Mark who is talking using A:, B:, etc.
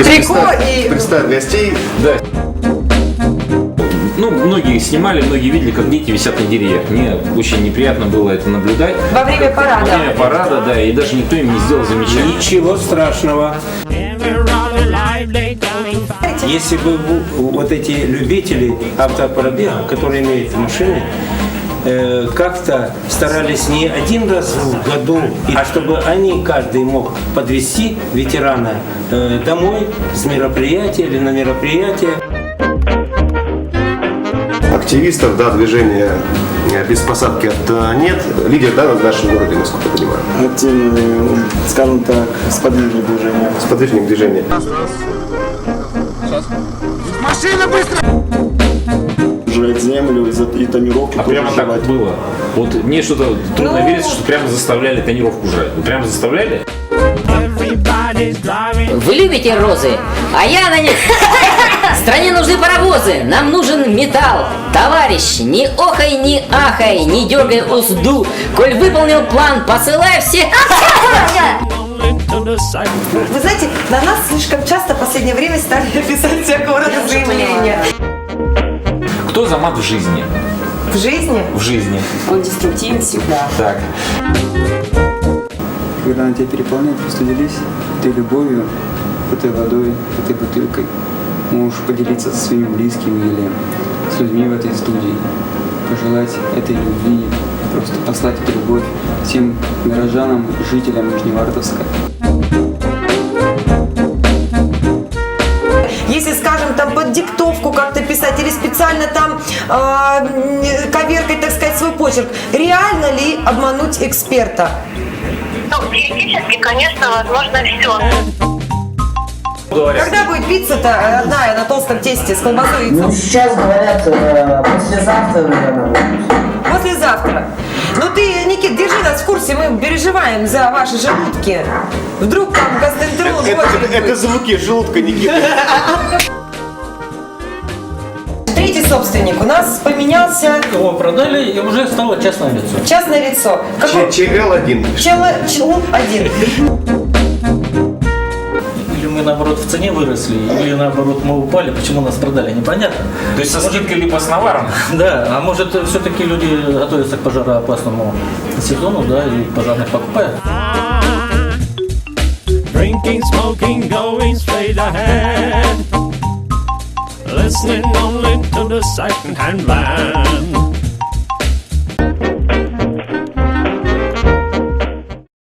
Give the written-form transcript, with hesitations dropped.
A: трико и...
B: Представь гостей.
C: Да. Ну, многие снимали, многие видели, как дети висят на деревьях. Мне очень неприятно было это наблюдать.
A: Во время парада.
C: Во время парада, да, и даже никто им не сделал замечания.
D: Ничего страшного. Если бы вот эти любители автопробега, которые имеют машины, как-то старались не один раз в году, а чтобы они, каждый мог подвезти ветерана домой с мероприятия или на мероприятие.
B: Активистов, да, движения без посадки нет. Лидер, да, в нашем городе, насколько я понимаю.
E: Активный, скажем так, сподвижник движения.
B: Сподвижник движения.
F: Машина быстро!
E: Жрать землю и тонировки.
C: А прямо так
E: жевать.
C: было. Вот мне что-то трудно верить, что прямо заставляли тонировку жрать. Вы прямо заставляли?
G: Вы любите розы, а я на них. Стране нужны паровозы, нам нужен металл. Товарищ, не охай, не ахай, не дергай узду. Коль выполнил план, посылай всех.
A: Вы знаете, на нас слишком часто в последнее время стали писать всякого рода заявления.
C: Кто за мат в жизни?
A: В жизни?
C: В жизни.
H: Он деструктивен всегда.
C: Так.
I: Когда она тебя переполняет, просто делись этой любовью, этой водой, этой бутылкой. Можешь поделиться со своими близкими или с людьми в этой студии. Пожелать этой любви, просто послать эту любовь всем горожанам и жителям Нижневартовска.
A: Если, скажем, там под диктовку как-то писать или специально там коверкать, так сказать, свой почерк, реально ли обмануть эксперта?
J: Ну, теоретически, конечно, возможно все.
A: Когда будет пицца-то родная на толстом тесте с колбасой и яйцом?
K: Ну, сейчас говорят, послезавтра, наверное, будет.
A: Послезавтра. Ну ты, Никит, держи нас в курсе, мы переживаем за ваши желудки. Вдруг там гастроэнтеролог в очередь будет.
B: Это звуки желудка, Никита.
A: Третий собственник у нас поменялся.
L: Его продали и уже стало частное лицо.
A: Частное лицо.
B: ЧЛ-1.
A: ЧЛ-1.
L: Или мы наоборот в цене выросли, или наоборот мы упали, почему нас продали, непонятно.
C: То есть со скидкой либо с наваром?
L: Да, а может все-таки люди готовятся к пожароопасному сезону, да, и пожарных покупают.
F: Drinking, smoking, going straight ahead. Listening only to the second-hand band.